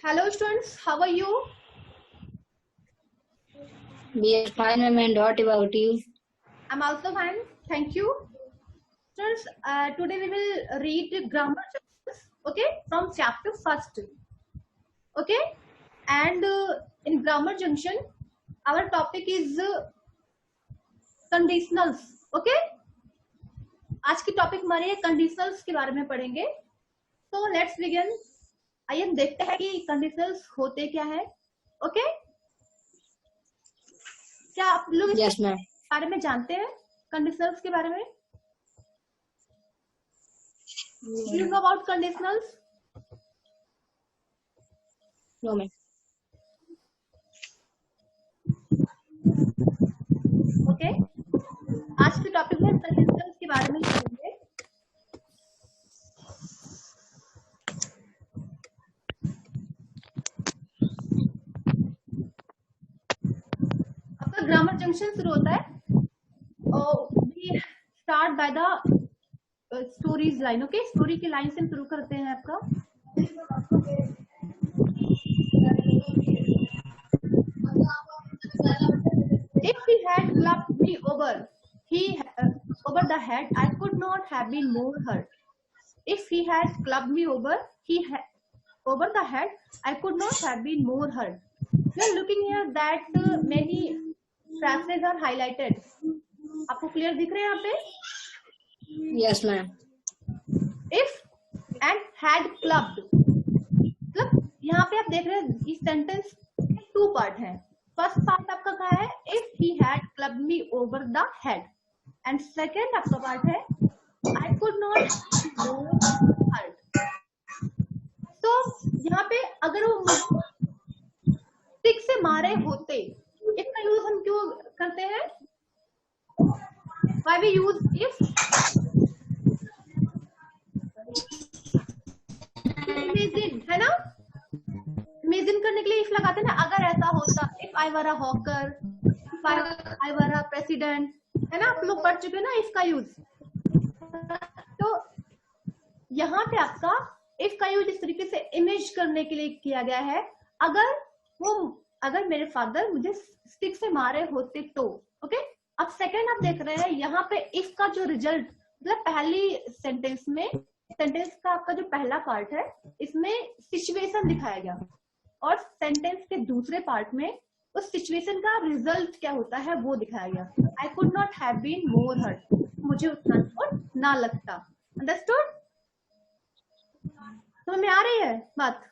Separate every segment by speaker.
Speaker 1: Hello students, how are you?
Speaker 2: We are fine, ma'am, and what about you?
Speaker 1: I'm also fine, thank you. Students, today we will read grammar junctions, okay, from chapter first, okay? And in grammar junction, our topic is conditionals, okay? आज की topic हमारे conditionals के बारे में पढ़ेंगे. So let's begin. आइए हम देखते हैं कि कंडीशनल्स होते क्या है, ओके? क्या आप लोग
Speaker 2: Yes,
Speaker 1: इसके
Speaker 2: ma'am.
Speaker 1: बारे में जानते हैं, कंडीशनल्स के बारे में? Do you know about conditionals?
Speaker 2: No, ma'am.
Speaker 1: Okay, आज के टॉपिक में कंडीशनल्स के बारे में पढ़ेंगे. आपका ग्रामर जंक्शन शुरू होता है और we start by the stories line. Okay, story की लाइन से शुरू करते हैं आपका. If he had clubbed me over the head, I could not have been more hurt. If he had clubbed me over the head, I could not have been more hurt. You are looking here that many phrases are highlighted. आपको clear दिख रहे हैं यहाँ पे?
Speaker 2: Yes, ma'am.
Speaker 1: If and had clubbed, मतलब यहाँ पे आप देख रहे हैं इस सेंटेंस के टू पार्ट हैं. फर्स्ट पार्ट आपका क्या है? If he had clubbed me over the head, and second आपका पार्ट है I could not have been more hurt. तो यहाँ पे अगर वो स्टिक से मारे होते, इसका यूज हम क्यों करते हैं? Why we use if? Imagine, है ना? इमेजिन करने के लिए इफ लगाते हैं ना. अगर ऐसा होता, if I were a hawker, if I were a president, है ना? आप लोग पढ़ चुके हैं ना इफ का यूज. तो यहाँ पे आपका इफ का यूज इस तरीके से इमेज करने के लिए किया गया है. अगर मेरे फादर मुझे स्टिक से मारे होते तो, ओके. अब सेकंड आप देख रहे हैं यहाँ पे इफ का जो रिजल्ट, मतलब पहली सेंटेंस में, सेंटेंस का आपका जो पहला पार्ट है इसमें सिचुएशन दिखाया गया और सेंटेंस के दूसरे पार्ट में उस सिचुएशन का रिजल्ट क्या होता है वो दिखाया गया. I could not have been more hurt, मुझे उतना चोट ना लगता. अंडरस्टूड? समझ में आ रही है बात?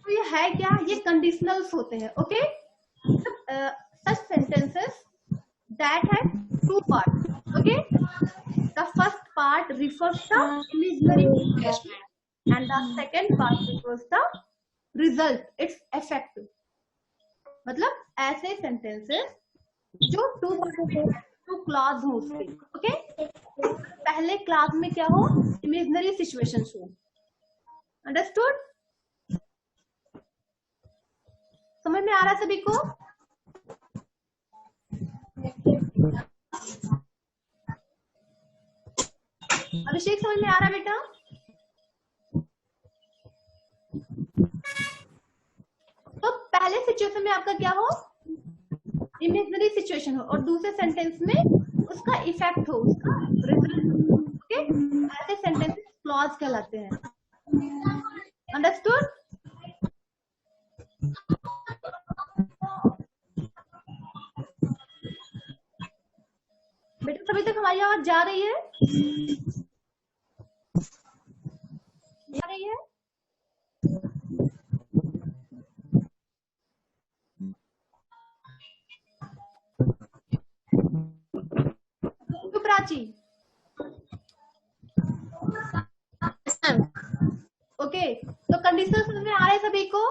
Speaker 1: तो ये है क्या? ये कंडीशनल्स होते हैं, okay. Such sentences that have two parts, okay. The first part refers the imaginary situation and the second part refers the result, its effect. मतलब ऐसे सेंटेंसेस जो टू क्लास हो उसके, ओके. पहले क्लास में क्या हो? इमेजिनरी सिचुएशन हो. अंडरस्टूड? समझ में आ रहा है सभी को? अभिषेक समझ में आ रहा है बेटा? तो पहले सिचुएशन में आपका क्या हो? इमेजिनरी सिचुएशन हो और दूसरे सेंटेंस में उसका इफेक्ट हो, उसका रिजल्ट, ओके. ऐसे सेंटेंसेस क्लॉज कहलाते हैं. अंडरस्टूड? बेटा सभी तक हमारी आवाज जा रही है? जा रही है? तो प्राची, ओके. तो कंडीशनल समझ में आ रहे हैं सभी को?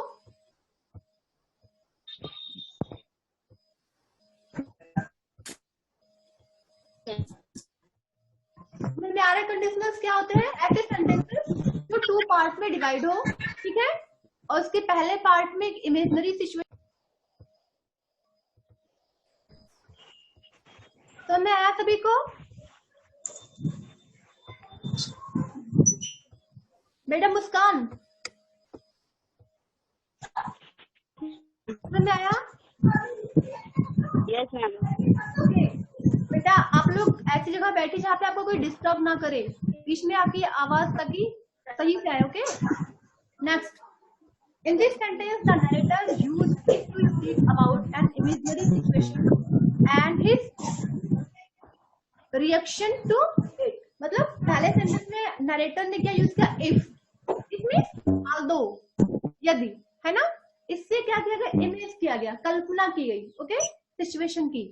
Speaker 1: समझ में आ रहे कंडीशनल्स क्या होते हैं? ऐसे सेंटेंसेस जो टू पार्ट में डिवाइड हो, ठीक है, और उसके पहले पार्ट में इमेजिनरी सिचुएशन. तो मैं आया सभी को? बेटा मुस्कान, समझ में आया?
Speaker 2: Yes ma'am.
Speaker 1: ओके बेटा, आप लोग ऐसी जगह बैठे जहाँ पे आपको कोई डिस्टर्ब ना करे, बीच में आपकी आवाज ताकि सही से आए। Okay, next, in this sentence the narrator used it to speak about an imaginary situation and his reaction to it. मतलब पहले सेंटेंस में नरेटर ने क्या यूज किया? इफ मीन्स although, यदि, है ना? इससे क्या किया गया? इमेज किया गया, कल्पना की गई, ओके, सिचुएशन की।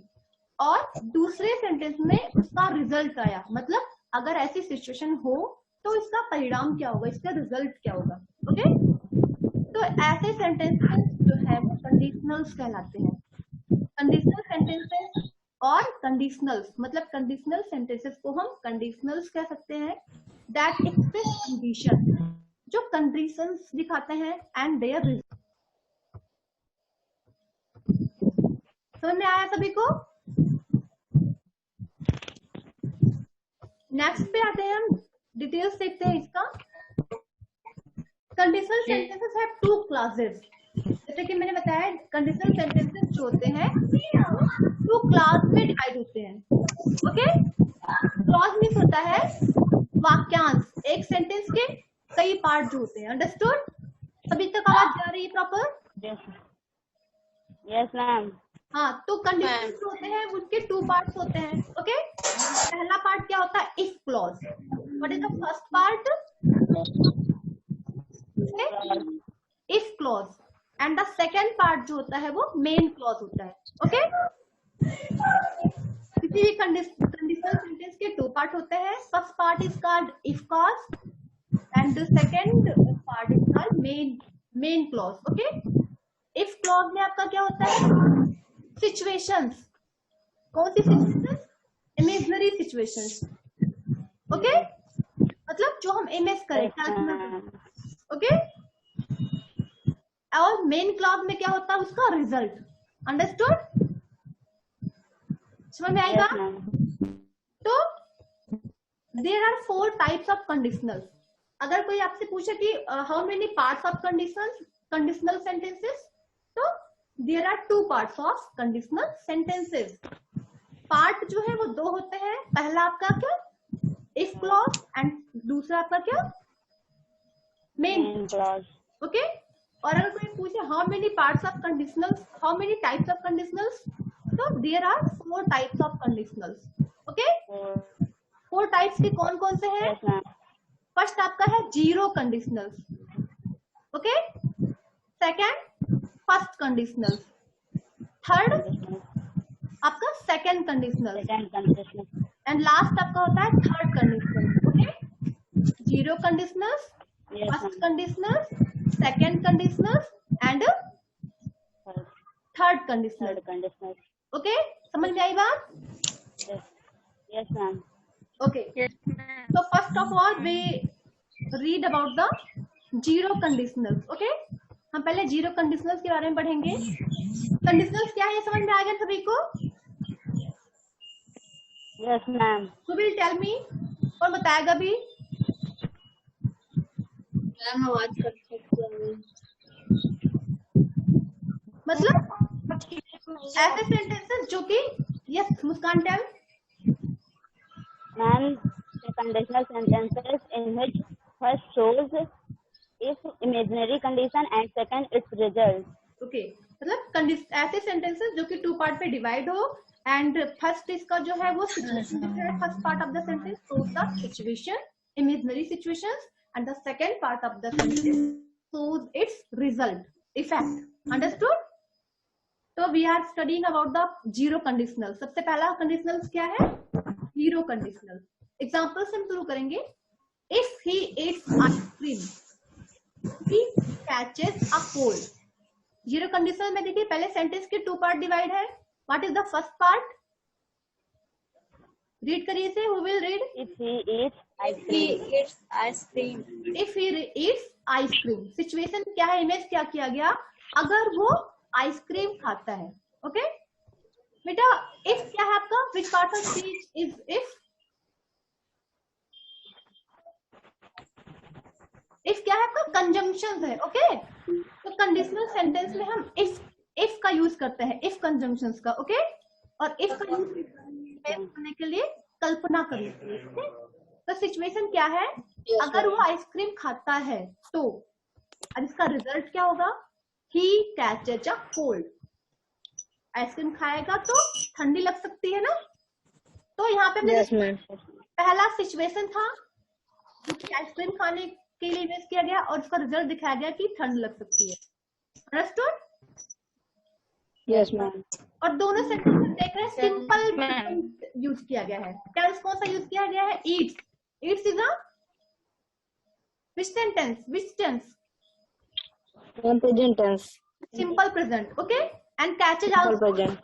Speaker 1: और दूसरे सेंटेंस में उसका रिजल्ट आया, मतलब अगर ऐसी सिचुएशन हो तो इसका परिणाम क्या होगा, इसका रिजल्ट क्या होगा। ओके, तो ऐसे सेंटेंसेस जो है वो कंडीशनल्स कहलाते हैं। कंडीशनल सेंटेंसेस और कंडीशनल्स, मतलब कंडीशनल सेंटेंसेस को हम कंडीशनल्स कह सकते हैं, दैट एक्सप्रेस कंडीशन, जो कंडीशंस दिखाते हैं एंड देयर रिजल्ट। समझ में आया सभी को? नेक्स्ट पे आते हैं, हम डिटेल्स देखते हैं इसका। Conditional sentences have two classes, जैसे कि मैंने बताया कंडीशनल सेंटेंसेस जो होते हैं टू क्लास में डिवाइड होते हैं। ओके, क्लॉज मीन्स होता है वाक्यांश, एक सेंटेंस के कई पार्ट जो होते हैं। अंडरस्टूड? सभी तक आवाज जा रही है प्रॉपर?
Speaker 2: Yes ma'am.
Speaker 1: हाँ, तो कंडीशनल जो होते हैं उसके टू पार्ट्स होते हैं। ओके, पहला पार्ट क्या होता है? If clause. What is the first part? If clause. And the second part जो होता है वो मेन क्लॉज होता है। ओके, किसी भी कंडीशनल सेंटेंस के दो पार्ट होते हैं। First part is called if clause and the second part is called main clause. Okay, if clause में आपका क्या होता है? सिचुएशंस। कौन सी सिचुएशंस? Imaginary situations. ओके, मतलब जो हम इमेज करें, कल्पना करें। ओके, और मेन क्लॉज में क्या होता है? उसका रिजल्ट। अंडरस्टूड? समझ में आएगा? तो there are 4 types of conditionals. अगर कोई आपसे पूछे कि how many parts of conditional sentences, तो there are 2 parts of conditional sentences. Part जो है वो 2 होते हैं। पहला आपका क्या? इफ क्लॉज एंड दूसरा आपका क्या? Main clause. ओके, और अगर कोई पूछे how many parts of conditionals, how many types of conditionals, तो there are 4 types of conditionals. Okay, 4 types के कौन कौन से हैं? फर्स्ट आपका है zero conditionals. Okay, second first conditional, third आपका सेकंड कंडीशनल एंड लास्ट आपका होता है third conditional. Okay, zero conditionals, first conditional, second conditional and third conditional. Okay, समझ में आई बात?
Speaker 2: Yes ma'am.
Speaker 1: Okay, so first of all we read about the zero conditionals. Okay, हम पहले zero conditionals के बारे में पढ़ेंगे। कंडीशनल्स क्या है ये समझ में आ गया सभी को?
Speaker 2: यस ma'am.
Speaker 1: Who will tell me? कौन बताएगा भी?
Speaker 2: मैम आवाज कर सकते हैं।
Speaker 1: मतलब ऐसे सेंटेंसेस जो कि yes Muskan tell.
Speaker 2: Ma'am, the conditional sentences in which first shows its imaginary condition and second its result.
Speaker 1: Okay, मतलब ऐसे सेंटेंसेस जो कि 2 पार्ट पे डिवाइड हो एंड फर्स्ट इसका जो है वो सिचुएशन है, first part of the sentence shows the situation, imaginary situations, and the second part of the sentence shows its result, effect. Understood? तो we are studying about the zero conditional. सबसे पहला conditional क्या है? Zero conditional. Example से हम शुरू करेंगे। If he eats ice cream he catches a cold. Zero conditional में देखिए पहले सेंटेंस के 2 पार्ट डिवाइड है। What is the first part? Read करिए से। Who will read?
Speaker 2: If he eats ice cream.
Speaker 1: If he eats ice cream. Situation क्या है? Image क्या किया गया? अगर वो आइसक्रीम खाता है। ओके बेटा, इफ क्या है आपका? Which part of speech is if? आपका कंजंक्शन है। ओके, तो कंडीशनल सेंटेंस में हम इफ का यूज करते हैं, इफ कंजंक्शंस का। ओके, और इफ का यूज करने के लिए कल्पना करिए। okay? तो सिचुएशन क्या है, अगर वो आइसक्रीम खाता है तो अब इसका रिजल्ट क्या होगा, ही कैचेज अ कोल्ड। आइसक्रीम खाएगा तो ठंडी लग सकती है ना। तो यहाँ पे पहला सिचुएशन था आइसक्रीम खाने के लिए यूज किया गया और उसका रिजल्ट दिखाया गया कि ठंड लग सकती है। अंडरस्टूड?
Speaker 3: Yes ma'am.
Speaker 1: और दोनों सेंटेंस में देख रहे हैं सिंपल यूज किया गया है। टेंस कौन सा यूज किया गया है, it's. It's is a which sentence, which tense,
Speaker 3: present tense,
Speaker 1: simple present. Okay, and catches also
Speaker 3: present,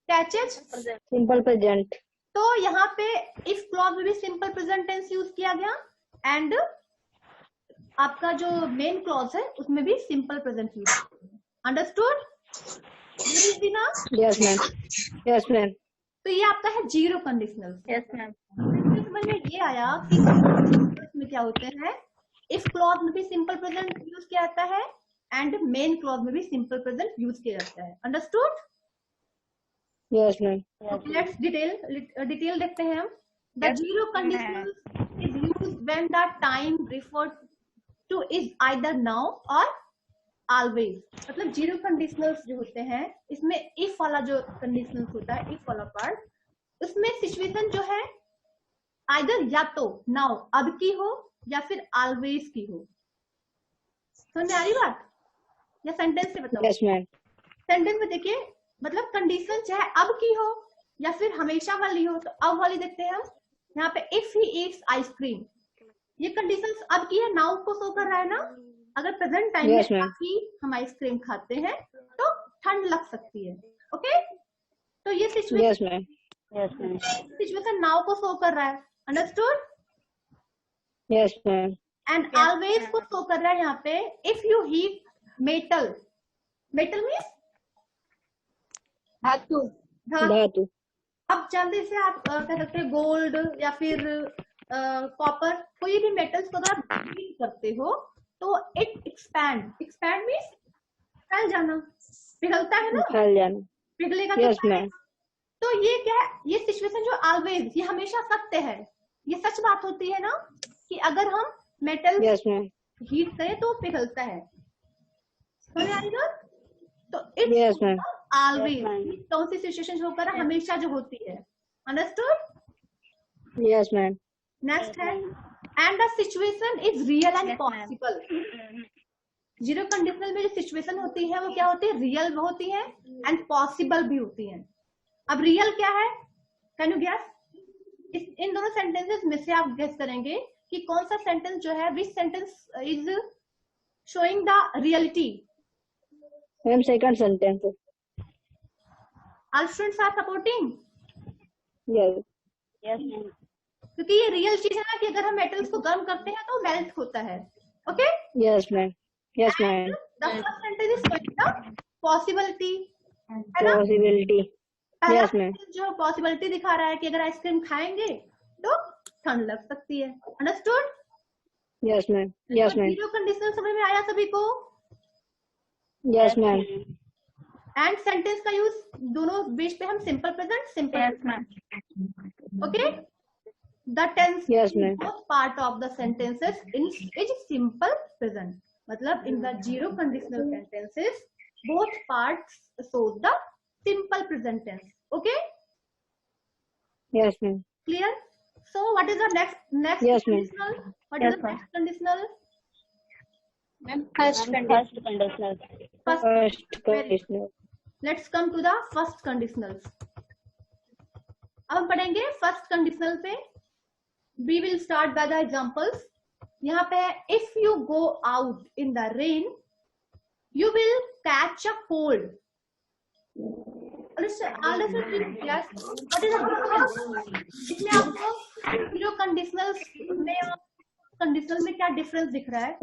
Speaker 1: catches
Speaker 3: simple present.
Speaker 1: तो यहाँ पे इफ क्लॉज में भी सिंपल प्रेजेंट टेंस यूज किया गया एंड आपका जो मेन क्लॉज है उसमें भी simple present use. Understood?
Speaker 3: Yes ma'am, yes ma'am.
Speaker 1: तो ये आपका है जीरो कंडीशनल।
Speaker 2: Yes ma'am.
Speaker 1: समझ में ये आया कि में क्या होते हैं, इफ क्लॉज में भी सिंपल प्रेजेंट यूज किया जाता है एंड मेन क्लॉज में भी सिंपल प्रेजेंट यूज किया जाता है। Understood?
Speaker 3: Yes ma'am.
Speaker 1: Let's detail देखते हैं हम। The zero conditional is used when the time referred two is either now और ऑलवेज। मतलब जीरो कंडीशनल्स जो होते हैं इसमें इफ वाला जो कंडीशनल्स होता है, इफ वाला पार्ट, उसमें सिचुएशन जो है आइदर या तो नाउ अब की हो या फिर ऑलवेज की हो। समझ में आ रही बात या सेंटेंस से बताओ?
Speaker 3: Yes ma'am.
Speaker 1: सेंटेंस में देखिए, मतलब कंडीशन चाहे अब की हो या फिर हमेशा वाली हो। तो अब वाली देखते हैं हम यहाँ पे, इफ ही ईट्स आइसक्रीम, ये कंडीशन अब की है, नाउ को शो कर रहा है ना। अगर प्रेजेंट टाइम
Speaker 3: Yes,
Speaker 1: में
Speaker 3: ma'am.
Speaker 1: अभी हम आइसक्रीम खाते हैं तो ठंड लग सकती है। ओके, तो ये situation
Speaker 3: yes ma'am,
Speaker 2: yes ma'am.
Speaker 1: Situation now को शो कर रहा है। अंडरस्टूड?
Speaker 3: यस मैम।
Speaker 1: एंड ऑलवेज को शो कर रहा है यहाँ पे। If you heat metal, metal means
Speaker 3: धातु,
Speaker 1: हाँ,
Speaker 3: धातु।
Speaker 1: अब जल्दी से आप कह सकते हैं गोल्ड या फिर कॉपर, कोई भी मेटल्स को अगर आप हीट करते हो तो इट एक्सपैंड, एक्सपैंड मीन्स फैल जाना, पिघलता है ना,
Speaker 3: फैल जाना।
Speaker 1: पिघलेगा
Speaker 3: यस
Speaker 1: तो
Speaker 3: मैम।
Speaker 1: तो ये क्या है, ये सिचुएशन जो ऑलवेज, ये हमेशा सत्य है, ये सच बात होती है ना कि अगर हम मेटल
Speaker 3: यस मैम।
Speaker 1: हीट करें तो पिघलता है। समझ आएगा? तो it's
Speaker 3: yes ma'am.
Speaker 1: Always,
Speaker 2: Yes, ma'am.
Speaker 1: कौन सी सिचुएशन होकर हमेशा जो होती है। अंडरस्टूड?
Speaker 3: Yes ma'am.
Speaker 1: नेक्स्ट है, and the situation is real and
Speaker 2: Yes, ma'am.
Speaker 1: Possible. Zero conditional में जो सिचुएशन होती है वो क्या होती है, रियल होती है एंड पॉसिबल भी होती है। अब रियल क्या है, कैन यू गेस? इन दोनों सेंटेंसेस में से आप गेस करेंगे कि कौन सा सेंटेंस जो है, which sentence is showing the reality.
Speaker 3: Ma'am second sentence.
Speaker 1: All students are supporting,
Speaker 3: yes.
Speaker 2: Yes ma'am.
Speaker 1: क्योंकि ये रियल चीज है ना कि अगर हम मेटल्स को गर्म करते हैं तो मेल्ट होता है। Okay,
Speaker 3: yes ma'am. Yes ma'am.
Speaker 1: The first sentence is showing the possibility, है ना।
Speaker 3: पॉसिबिलिटी।
Speaker 1: पहला
Speaker 3: यस मैम।
Speaker 1: sentence जो पॉसिबिलिटी दिखा रहा है कि अगर आइसक्रीम खाएंगे तो ठंड लग सकती है। Understood?
Speaker 3: Yes ma'am. Yes ma'am.
Speaker 1: Zero conditional समझ में आया सभी को?
Speaker 3: यस मैम।
Speaker 1: एंड सेंटेंस का यूज दोनों बीच पे हम simple present, simple.
Speaker 2: Yes ma'am.
Speaker 1: Okay, the tense
Speaker 3: Yes, ma'am.
Speaker 1: both part of the sentences is simple present. मतलब in the zero conditional sentences both parts show the simple present tense. Okay,
Speaker 3: yes ma'am.
Speaker 1: clear? So what is the next
Speaker 3: Yes, ma'am.
Speaker 1: conditional? What is
Speaker 2: Yes,
Speaker 1: the
Speaker 2: ma'am.
Speaker 1: next conditional?
Speaker 2: First conditional.
Speaker 1: First.
Speaker 3: First conditional.
Speaker 1: Let's come to the first conditionals. अब हम पढ़ेंगे first conditional पे। We will start by the examples. यहाँ पे if you go out in the rain, you will catch a cold. Yes. What is the difference? इसमें आपको zero conditional में और कंडीशनल में क्या डिफरेंस दिख रहा है?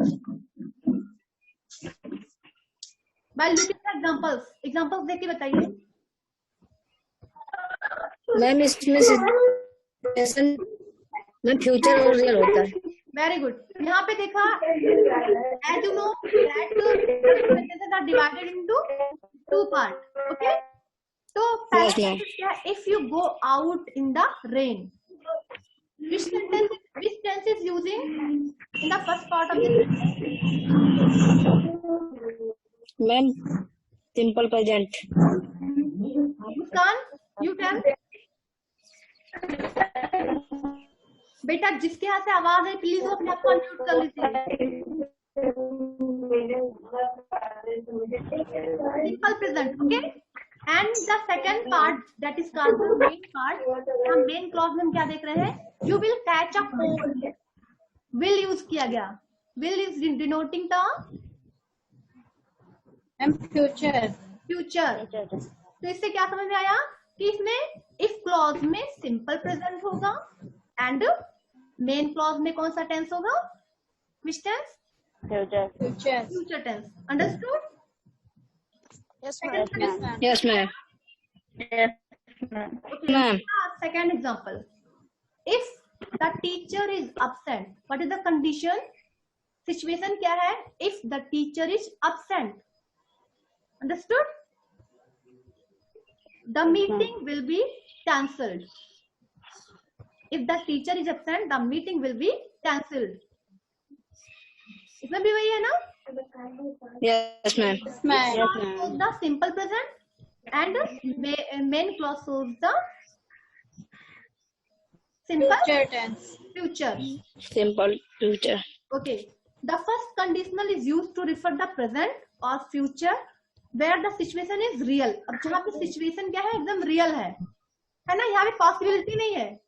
Speaker 1: By looking at examples, examples देख के बताइए।
Speaker 3: मैम इसमें सिचुएशन में फ्यूचर और रियल होता है।
Speaker 1: Very good. यहाँ पे देखा, as you know that sentences are divided into two parts. Okay, तो पहला
Speaker 3: Yes, ma'am.
Speaker 1: sentence क्या है? If you go out in the rain, which tense is using in the first part of the sentence?
Speaker 3: Ma'am, simple present.
Speaker 1: Muskan, you tell. बेटा जिसके यहाँ से आवाज है प्लीज वो अपने आप को अनम्यूट कर लीजिए। Simple present, okay? And the second part, that is called the main part. हम main clause में हम क्या देख रहे हैं? You will catch a cold. Will use किया गया। Will is denoting the
Speaker 4: future.
Speaker 1: future. तो इससे क्या समझ में आया कि इसमें if clause में simple present होगा and main clause में कौन सा tense होगा? Which tense? Future tense. Understood?
Speaker 4: Yes,
Speaker 1: ma'am.
Speaker 3: Yes, ma'am.
Speaker 2: Yes,
Speaker 1: Okay.
Speaker 3: Ma'am.
Speaker 1: Second example. If the teacher is absent, what is the condition? Situation क्या है? If the teacher is absent. Understood? The meeting will be cancelled. If the teacher is absent, the meeting will be cancelled. इसमें भी वही है ना?
Speaker 3: Yes, ma'am.
Speaker 4: ma'am.
Speaker 1: Shows the simple present and main clause shows the simple
Speaker 4: Future tense.
Speaker 1: future.
Speaker 3: Simple future.
Speaker 1: Okay. The first conditional is used to refer the present or future where the situation is real. अब जहाँ पे situation क्या है? एकदम real है ना? यहाँ पे possibility नहीं है,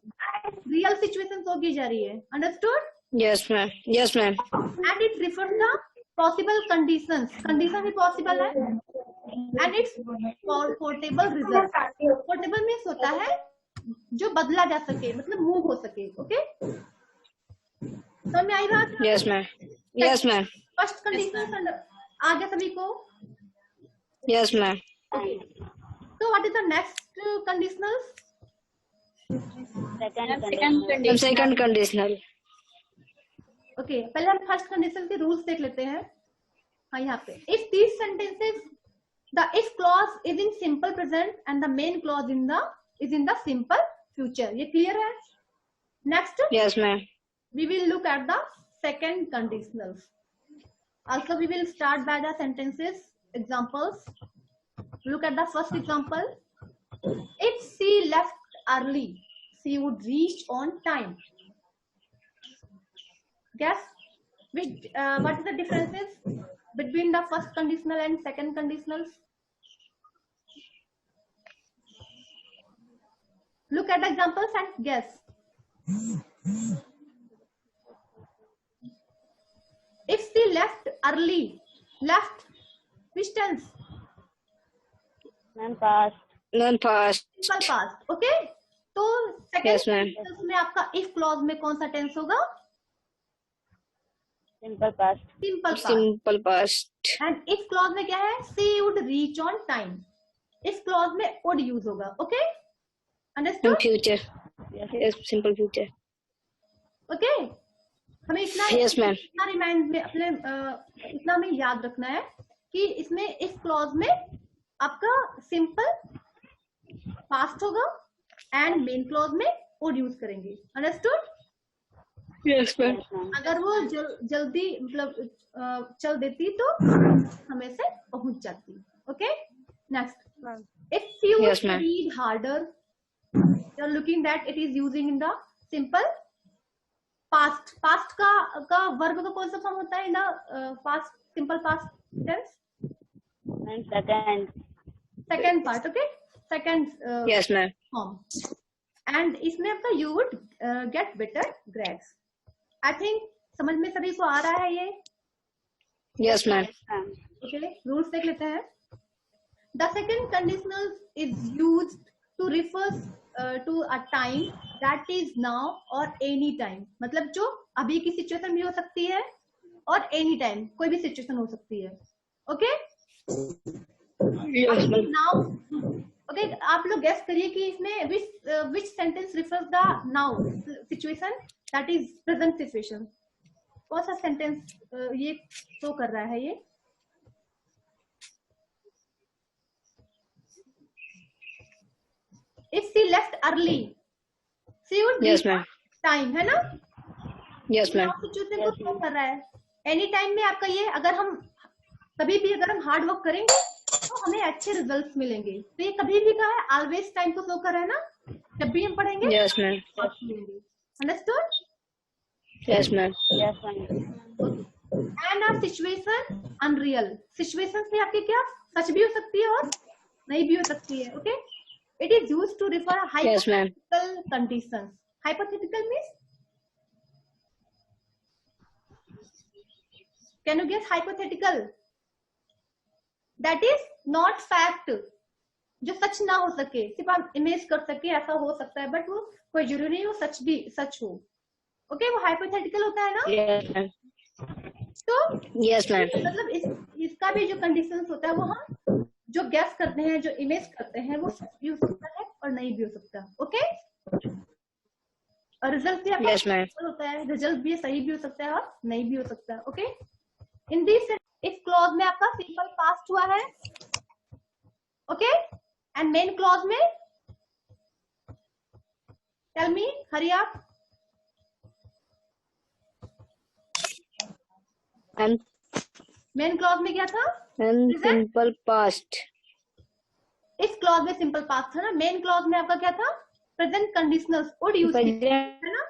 Speaker 1: real situation शो की जा रही है। Understood?
Speaker 3: Yes, ma'am. Yes, ma'am.
Speaker 1: And it refers the possible conditions. Condition भी possible है and it's portable result. Portable means होता है जो बदला जा सके, मतलब मूव हो सके। ओके, समझ में आई बात?
Speaker 3: Yes, ma'am. Yes, ma'am.
Speaker 1: First condition आ गया सभी को?
Speaker 3: Yes, ma'am.
Speaker 1: So what is the next conditionals?
Speaker 3: Ma'am, second conditional.
Speaker 1: Okay, पहले हम फर्स्ट कंडीशन के रूल्स देख लेते हैं। हाँ, यहाँ पे if these sentences the if clause is in simple present and the main clause is in the simple future. ये क्लियर है? Next
Speaker 3: Yes, ma'am.
Speaker 1: we will look at the second conditionals. Also we will start by the sentences examples. Look at the first example. If she left early, she would reach on time. Guess which what is the differences between the first conditional and second conditionals? Look at the examples and guess. If she left early, left which tense?
Speaker 2: past.
Speaker 3: Ma'am, past.
Speaker 1: Simple past. Okay, तो second
Speaker 3: Yes, ma'am.
Speaker 1: sentence में आपका if clause में कौन सा tense होगा?
Speaker 2: Simple past.
Speaker 1: Simple past.
Speaker 3: Simple past.
Speaker 1: And if clause में क्या है? She would reach on time. If clause में would use होगा. Okay,
Speaker 3: Ma'am,
Speaker 1: understood?
Speaker 3: future.
Speaker 2: Yes.
Speaker 3: Yes, simple future.
Speaker 1: Okay, हमें इतना
Speaker 3: Yes, ma'am.
Speaker 1: इतना रिमाइंड में अपने इतना हमें याद रखना है कि इसमें if clause में आपका simple past होगा and main clause में would use करेंगे। Understood?
Speaker 3: Yes, ma'am.
Speaker 1: अगर वो जल्दी मतलब चल देती तो हमें से पहुंच जाती। Okay, next if you
Speaker 3: Yes, ma'am.
Speaker 1: Read harder, you are looking that it is using in the simple past. Past का वर्ब का कौन सा फॉर्म होता है in the past simple past tense?
Speaker 2: And
Speaker 1: second part. Okay, second
Speaker 3: Yes, ma'am.
Speaker 1: Form. And इसमें आपका you would get better grades. I think समझ में सभी को आ रहा है ये?
Speaker 3: Yes, ma'am.
Speaker 1: ओके, रूल्स देख लेते हैं। The second conditional is used to refer to a time that is now और एनी टाइम। मतलब जो अभी की सिचुएशन भी हो सकती है और एनी टाइम कोई भी सिचुएशन हो सकती है। Okay,
Speaker 3: Yes, ma'am.
Speaker 1: Now okay, आप लोग गेस करिए कि इसमें विच sentence refers the now situation that is present situation. कौन सा सेंटेंस ये शो कर रहा है? ये if she left early she would
Speaker 3: Yes, ma'am.
Speaker 1: Time, है ना?
Speaker 3: Yes, ma'am.
Speaker 1: सिचुएशन को शो कर रहा है। एनी टाइम में आपका ये, अगर हम कभी भी अगर हम हार्ड वर्क करेंगे तो हमें अच्छे रिजल्ट्स मिलेंगे। तो ये कभी भी का है, ऑलवेज टाइम को शो कर रहा है ना, जब भी हम पढ़ेंगे।
Speaker 3: Yes, ma'am.
Speaker 1: Understood?
Speaker 3: Yes, ma'am.
Speaker 2: Yes, ma'am.
Speaker 1: And a situation unreal, situation में आपके क्या सच भी हो सकती है और नहीं भी हो सकती है। Okay, it is used to refer
Speaker 3: Yes, ma'am.
Speaker 1: Hypothetical conditions. Hypothetical means, can you guess hypothetical? That is not fact, जो सच ना हो सके, सिर्फ आप इमेज कर सके ऐसा हो सकता है, बट वो कोई जरूरी नहीं हो सच भी सच हो। ओके, वो हाइपोथेटिकल होता है ना।
Speaker 3: Yes, ma'am.
Speaker 1: तो
Speaker 3: Yes, ma'am.
Speaker 1: मतलब इसका भी जो कंडीशंस होता है वो हम जो गैस करते हैं, जो इमेज करते हैं, वो सच भी हो सकता है और नहीं भी हो सकता। ओके, और रिजल्ट भी आपका
Speaker 3: Yes, ma'am.
Speaker 1: होता है, रिजल्ट भी सही भी हो सकता है और नहीं भी हो सकता है। Okay, in this if clause में आपका सिंपल पास्ट हुआ है। ओके, एंड मेन क्लॉज में टेल मी, हरी आप।
Speaker 3: And
Speaker 1: मेन क्लॉज में क्या था?
Speaker 3: simple past.
Speaker 1: इस क्लॉज में सिंपल पास्ट था ना। मेन क्लॉज में आपका क्या था? Present conditionals would use,
Speaker 3: Present.
Speaker 1: है ना?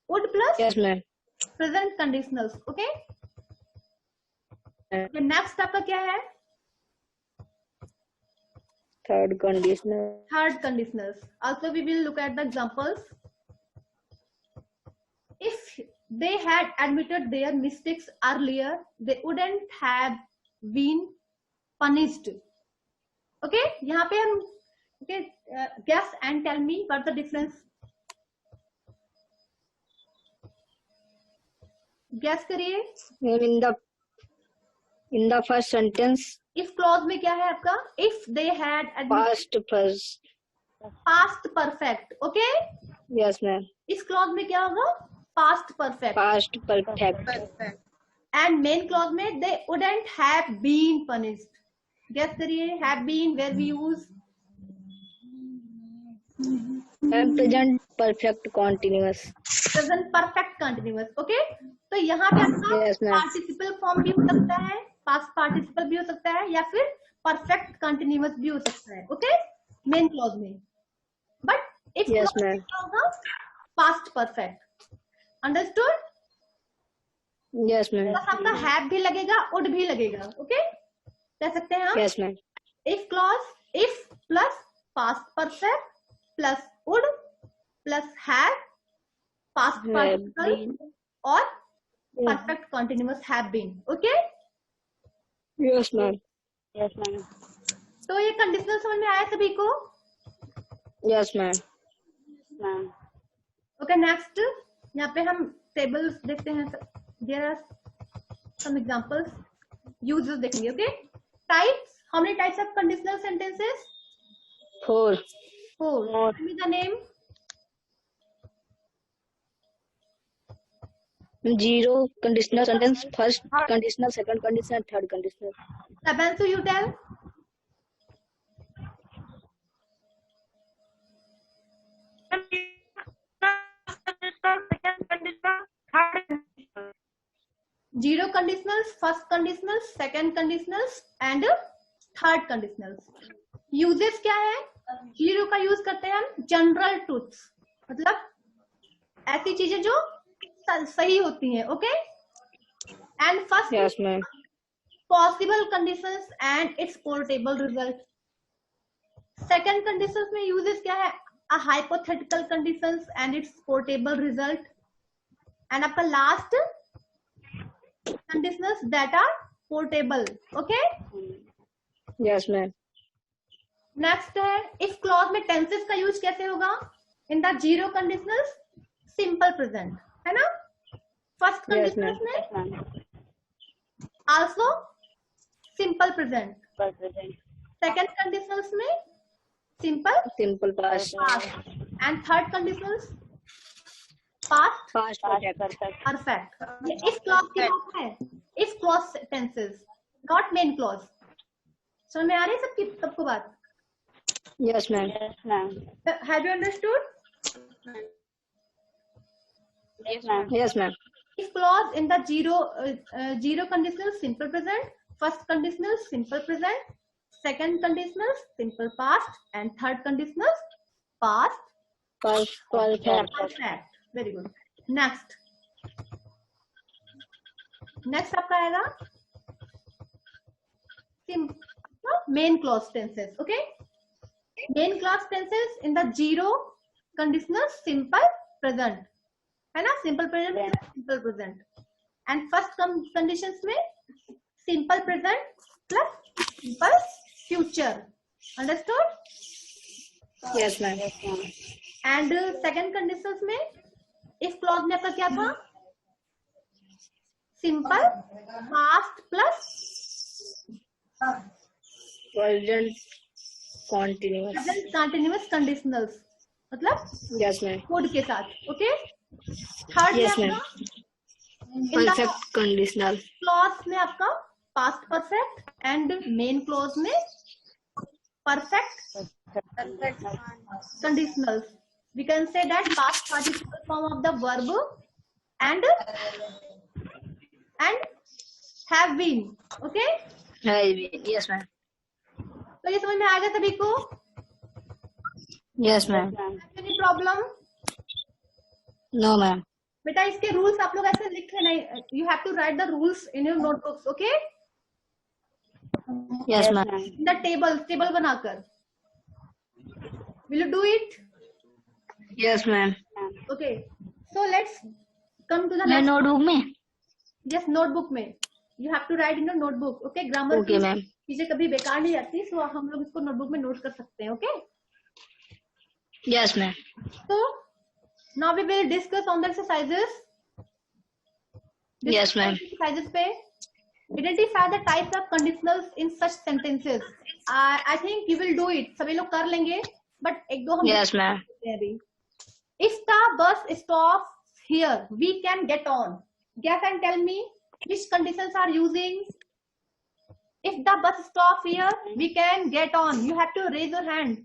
Speaker 1: Would plus
Speaker 3: Yes, ma'am.
Speaker 1: Present conditionals. Okay, next आपका क्या है?
Speaker 3: Third conditional.
Speaker 1: Third conditionals. Also we will look at the examples. If they had admitted their mistakes earlier, they wouldn't have been punished. Okay, यहाँ पे हम okay, guess and tell me what the difference. Guess करिए।
Speaker 3: In the first sentence,
Speaker 1: If clause में क्या है आपका? If they had admitted,
Speaker 3: past first.
Speaker 1: past perfect. Okay,
Speaker 3: Yes, ma'am.
Speaker 1: इस clause में क्या होगा? Past perfect.
Speaker 3: Past perfect.
Speaker 1: And main clause में they wouldn't have been punished. Guess करिए, have been where we use
Speaker 3: And present perfect continuous.
Speaker 1: present perfect continuous. Okay, तो यहाँ पे आपका
Speaker 3: Yes, ma'am.
Speaker 1: participle form भी हो सकता है, past participle भी हो सकता है, या फिर perfect continuous भी हो सकता है। Okay, main clause में, but if
Speaker 3: Yes,
Speaker 1: clause
Speaker 3: ma'am.
Speaker 1: में क्या होगा? Past perfect. Understood?
Speaker 3: Yes, ma'am.
Speaker 1: बस आपका have भी लगेगा, would भी लगेगा। Okay, कह सकते हैं हम
Speaker 3: Yes, ma'am.
Speaker 1: if clause, if plus past perfect plus would plus have, past
Speaker 3: Have
Speaker 1: participle
Speaker 3: been.
Speaker 1: और perfect continuous have been। Okay,
Speaker 3: Yes, ma'am.
Speaker 2: Yes, ma'am.
Speaker 1: तो ये कंडीशनल समझ में आया सभी को?
Speaker 3: Yes, ma'am.
Speaker 2: Ma'am.
Speaker 1: Okay, next यहाँ पे हम टेबल्स देखते हैं। There are some examples, uses देखेंगे। Okay, types, how many types of conditional sentences?
Speaker 3: 4.
Speaker 1: 4. Give me the name.
Speaker 3: 0 conditional sentence, first conditional, second conditional, third conditional.
Speaker 1: Sabansu, you tell. Zero conditionals, first conditionals, second conditionals and third conditionals. Uses क्या है? Zero का use करते हैं हम general truths, मतलब ऐसी चीजें जो सही होती हैं। Okay, and first
Speaker 3: Yes, ma'am.
Speaker 1: Possible conditions and its portable result. Second conditions में यूजेस क्या है? A hypothetical conditions and its portable result. And आपका last conditions that are portable. Okay,
Speaker 3: Yes, ma'am.
Speaker 1: Next है if clause में tenses का use कैसे होगा? In the zero conditionals simple present, है ना? फर्स्ट
Speaker 3: Yes,
Speaker 1: कंडीशनल्स में
Speaker 2: Yes, ma'am.
Speaker 1: Also simple present,
Speaker 2: Present.
Speaker 1: Second conditionals में simple
Speaker 3: Simple past.
Speaker 1: Past, and third conditionals past,
Speaker 3: Past perfect.
Speaker 1: Perfect. ये if clause की बात है, if clause tenses, not main clause. समझ में आ रही है सबको बात?
Speaker 3: Yes, ma'am.
Speaker 2: Yes, ma'am.
Speaker 1: Have you understood?
Speaker 2: Yes, ma'am.
Speaker 3: Yes, ma'am.
Speaker 1: If clause in the zero conditional simple present, first conditional simple present, second conditional simple past, and third conditional past
Speaker 3: Perfect.
Speaker 1: perfect. Very good. Next आपका आएगा main clause tenses. Okay, main clause tenses in the zero conditional simple present है ना, simple present simple present, and first conditions में simple present plus simple future. Understood?
Speaker 3: Yes, ma'am.
Speaker 1: And second conditions में if clause में आपका क्या था? Simple past plus
Speaker 3: Present continuous.
Speaker 1: Present continuous conditionals, मतलब
Speaker 3: Yes, ma'am.
Speaker 1: Code के साथ। Okay, third
Speaker 3: Yes,
Speaker 1: में
Speaker 3: ma'am.
Speaker 1: आपका
Speaker 3: Perfect conditional.
Speaker 1: क्लॉज में आपका past perfect and main clause में perfect conditionals. We can say that past participle form of the verb and have been. Okay?
Speaker 3: Yes, ma'am.
Speaker 1: तो ये समझ में आ गया सभी को?
Speaker 3: Yes, ma'am.
Speaker 1: Any problem?
Speaker 3: No, ma'am.
Speaker 1: बेटा इसके रूल्स आप लोग ऐसे लिख लेना, you have to write the rules in your notebooks. Okay?
Speaker 3: Yes, ma'am.
Speaker 1: In the table बनाकर. Will you do it?
Speaker 3: Yes, ma'am.
Speaker 1: Okay. So let's come to the
Speaker 3: मैं
Speaker 1: next.
Speaker 3: Notebook में?
Speaker 1: Yes, notebook में. You have to write in your notebook. Okay? Grammar
Speaker 3: Okay, ma'am.
Speaker 1: चीजें कभी बेकार नहीं जाती, so हम लोग इसको नोटबुक में नोट कर सकते हैं। Okay?
Speaker 3: Yes, ma'am.
Speaker 1: So now we will discuss on the exercises.
Speaker 3: Yes, ma'am.
Speaker 1: Exercises पे identify the types of conditionals in such sentences. I think you will do it. सभी लोग कर लेंगे, but एक दो हम
Speaker 3: Yes, ma'am.
Speaker 1: करते हैं अभी। If the bus stops here, we can get on. Guess and tell me which conditions are using. If the bus stops here, we can get on. You have to raise your hand.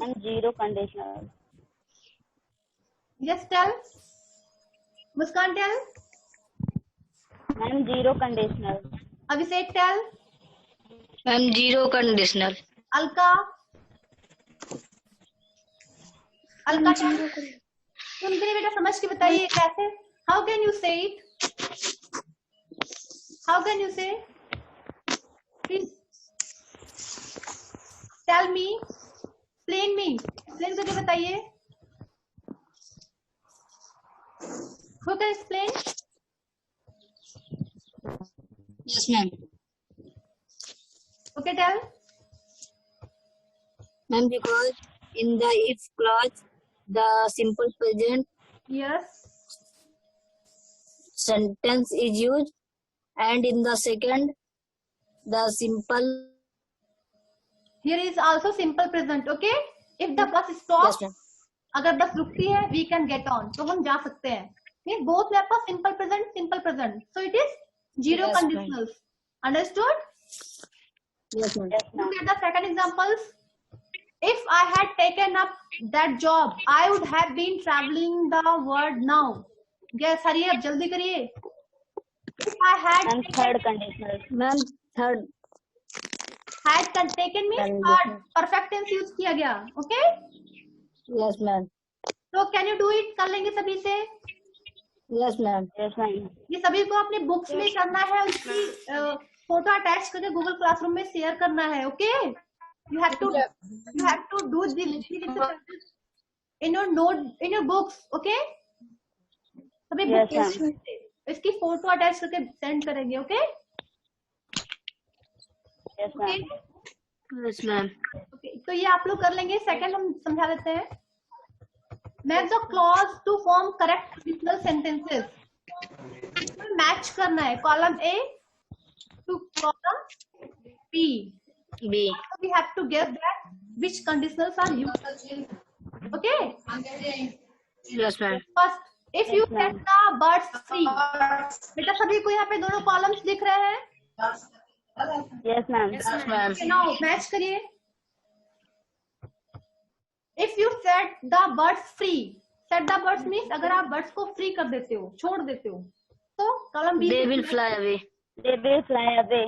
Speaker 2: And zero conditional.
Speaker 1: Yes, tell. Muskan, tell.
Speaker 2: And zero conditional.
Speaker 1: Abhishek, tell.
Speaker 3: Ma'am, zero conditional.
Speaker 1: Alka. Alka, tell. सुन के बेटा समझ के बताइए कैसे. How can you say it? How can you say? Please tell me. Explain me. Explain करके बताइए. Who can explain?
Speaker 3: Yes, ma'am.
Speaker 1: Okay, tell.
Speaker 3: Ma'am, because in the if clause, the simple present
Speaker 1: Yes.
Speaker 3: sentence is used, and in the second, the simple.
Speaker 1: Here is also simple present. Okay. If the bus stops,
Speaker 3: Yes, ma'am.
Speaker 1: अगर बस रुकती है, we can get on. तो हम जा सकते हैं. Means both में आपका simple present. So it is zero
Speaker 3: Yes, ma'am.
Speaker 1: conditionals. Understood?
Speaker 3: Yes, ma'am.
Speaker 2: Yes, ma'am.
Speaker 1: Look at the second examples. If I had taken up that job, I would have been traveling the world now. Guess, हरिए अब जल्दी करिए. If I had
Speaker 2: And third conditional.
Speaker 3: Ma'am, third.
Speaker 1: taken means third perfect tense use किया गया. Okay?
Speaker 3: Yes, ma'am.
Speaker 1: So can you do it? कर लेंगे सभी से.
Speaker 3: Yes, ma'am.
Speaker 2: Yes, ma'am.
Speaker 1: ये सभी को अपने बुक्स में करना है, उसकी फोटो अटैच करके गूगल क्लासरूम में शेयर करना है. Okay? You have to do this in your books. Okay? सभी
Speaker 2: Yes,
Speaker 1: बुक्स
Speaker 2: ma'am.
Speaker 1: इसकी फोटो अटैच करके सेंड करेंगे. Okay?
Speaker 2: Yes, ma'am.
Speaker 3: Yes, ma'am.
Speaker 1: Okay, तो ये आप लोग कर लेंगे. सेकंड हम समझा देते हैं. Match the clause to form correct conditional sentences. Match करना है column A to column B.
Speaker 3: B.
Speaker 1: We have to guess that which conditionals are used. Okay.
Speaker 3: Yes, ma'am.
Speaker 1: First, if you set the birds free. बेटा सभी को यहाँ पे दोनों columns दिख रहे हैं?
Speaker 2: Yes, ma'am.
Speaker 3: Yes, ma'am.
Speaker 1: Okay, now match करिए. If you set the birds free, set the birds means अगर आप birds को free कर देते हो, छोड़ देते हो, तो column B.
Speaker 3: They will fly away.
Speaker 2: They will fly away.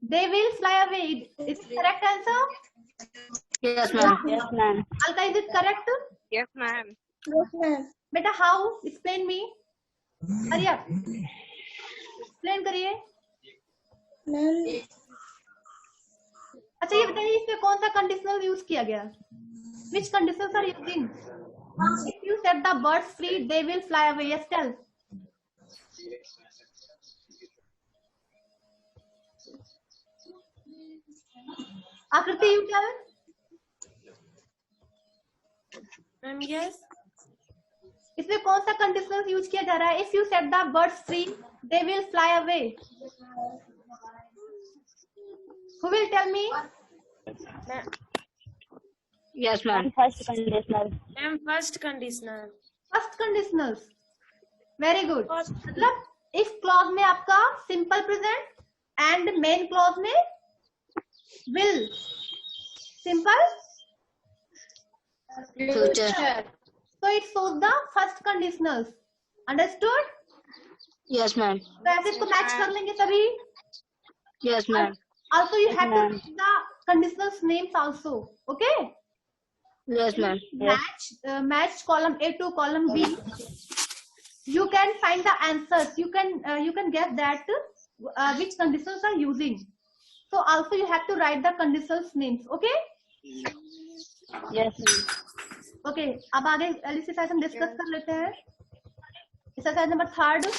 Speaker 1: They will fly away. Is it correct answer?
Speaker 3: Yes, ma'am.
Speaker 2: Yes, ma'am.
Speaker 1: Alka, is it correct?
Speaker 5: Yes, ma'am.
Speaker 4: Yes, ma'am.
Speaker 1: बेटा how? Explain me. Hurry up. Explain करिए.
Speaker 4: Ma'am.
Speaker 1: अच्छा ये बताइए इसमें कौन सा conditional use किया गया? Which conditionals are using? If you set the birds free, they will fly away. Yes, tell. Akriti, you tell.
Speaker 5: Ma'am, yes.
Speaker 1: इसमें कौन सा कंडीशनल यूज किया जा रहा है? If you set the birds free, they will fly away. Who will tell me?
Speaker 3: Yes, ma'am.
Speaker 2: And first conditional.
Speaker 5: Ma'am, first conditional.
Speaker 1: First conditionals. Very good. मतलब if clause में आपका simple present and main clause में will. Simple.
Speaker 3: Future.
Speaker 1: So it shows the first conditionals. Understood?
Speaker 3: Yes, ma'am.
Speaker 1: तो ऐसे इसको match कर लेंगे सभी.
Speaker 3: Yes, ma'am.
Speaker 1: Also you have to
Speaker 2: ma'am.
Speaker 1: write the conditionals names also. Okay?
Speaker 3: Yes, ma'am.
Speaker 1: Match column A to column B. You can find the answers. You can guess that which conditionals are using. So also you have to write the conditionals names. Okay?
Speaker 2: Yes, ma'am.
Speaker 1: Okay. अब आगे exercise हम discuss कर लेते हैं. Exercise number 3.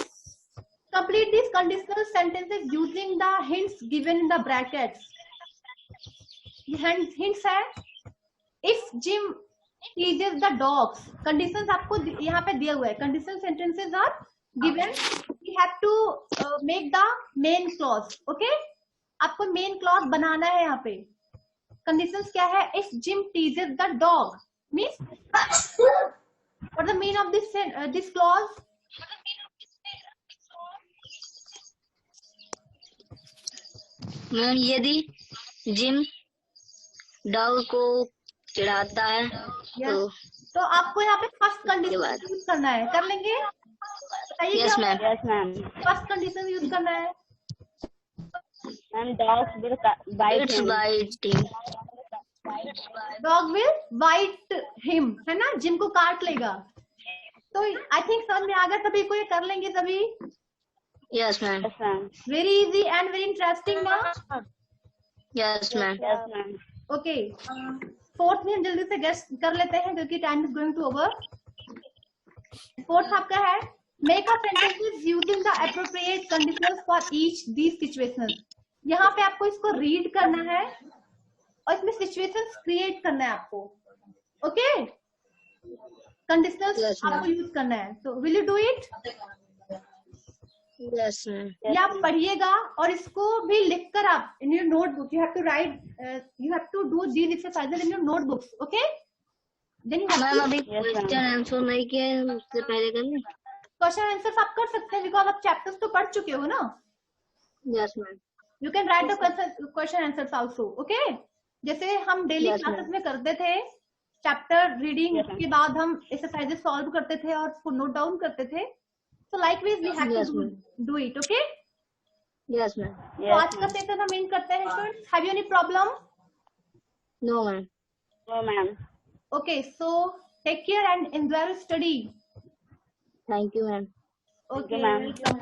Speaker 1: Complete these conditional sentences using the hints given in the brackets. Hints है. If Jim teases the dogs. Conditions आपको यहाँ पे दिया हुआ है. Conditional sentences are given. We have to make the main clause. Okay? आपको main clause बनाना है यहाँ पे. Conditions क्या है? If Jim teases the dog. Means what the meaning of this clause?
Speaker 3: Ma'am यदि जिम डॉग को चिढ़ाता है
Speaker 1: तो आपको यहाँ पे फर्स्ट कंडीशन यूज करना है. कर लेंगे? बताइए.
Speaker 3: Yes, ma'am.
Speaker 2: Yes, ma'am.
Speaker 1: First condition use करना है.
Speaker 2: And dogs will bite
Speaker 3: It's
Speaker 2: him.
Speaker 3: biting.
Speaker 1: Dog will bite him. है ना? जिम को काट लेगा. तो आई थिंक समझ में आ गया सभी को. ये कर लेंगे सभी.
Speaker 3: Yes, ma'am.
Speaker 2: Yes, ma'am.
Speaker 1: Very easy and very interesting ना.
Speaker 3: Yes, ma'am.
Speaker 2: Yes, ma'am.
Speaker 1: Okay. Fourth में हम जल्दी से गेस कर लेते हैं क्योंकि time is going to over. Fourth आपका है make a sentences using the appropriate conditionals for each these situations. यहाँ पे आपको इसको रीड करना है और इसमें सिचुएशंस क्रिएट करना है आपको. ओके? Conditionals
Speaker 3: Yes, ma'am.
Speaker 1: आपको यूज करना है. तो will you do it?
Speaker 3: Yes, ma'am.
Speaker 1: ये आप पढ़िएगा और इसको भी लिखकर आप in your notebook. You have to write. You have to do these exercises in your notebooks. Okay? Then
Speaker 3: ma'am अभी
Speaker 2: Yes, ma'am.
Speaker 3: क्वेश्चन आंसर नहीं किया है, उससे पहले कर लें.
Speaker 1: क्वेश्चन आंसर्स आप कर सकते हैं बिकॉज आप चैप्टर्स तो पढ़ चुके हो ना.
Speaker 3: Yes, ma'am.
Speaker 1: You can write the question answers also. Okay? जैसे हम डेली
Speaker 3: Yes,
Speaker 1: क्लासेस
Speaker 3: ma'am.
Speaker 1: में करते थे. Chapter reading
Speaker 2: Yes, ma'am.
Speaker 1: के बाद हम एक्सरसाइजेस सॉल्व करते थे और उसको नोट डाउन करते थे. So likewise we have
Speaker 3: Yes,
Speaker 1: to
Speaker 3: ma'am.
Speaker 1: Do it. Okay?
Speaker 3: Yes, ma'am.
Speaker 1: तो
Speaker 2: Yes,
Speaker 1: आज का
Speaker 2: ma'am.
Speaker 1: सेशन हम एंड करते हैं. Students have you any problem?
Speaker 3: No, ma'am.
Speaker 2: No, ma'am.
Speaker 1: Okay, so take care and enjoy your study.
Speaker 3: Thank you, ma'am.
Speaker 1: Okay,
Speaker 2: ma'am.
Speaker 1: welcome.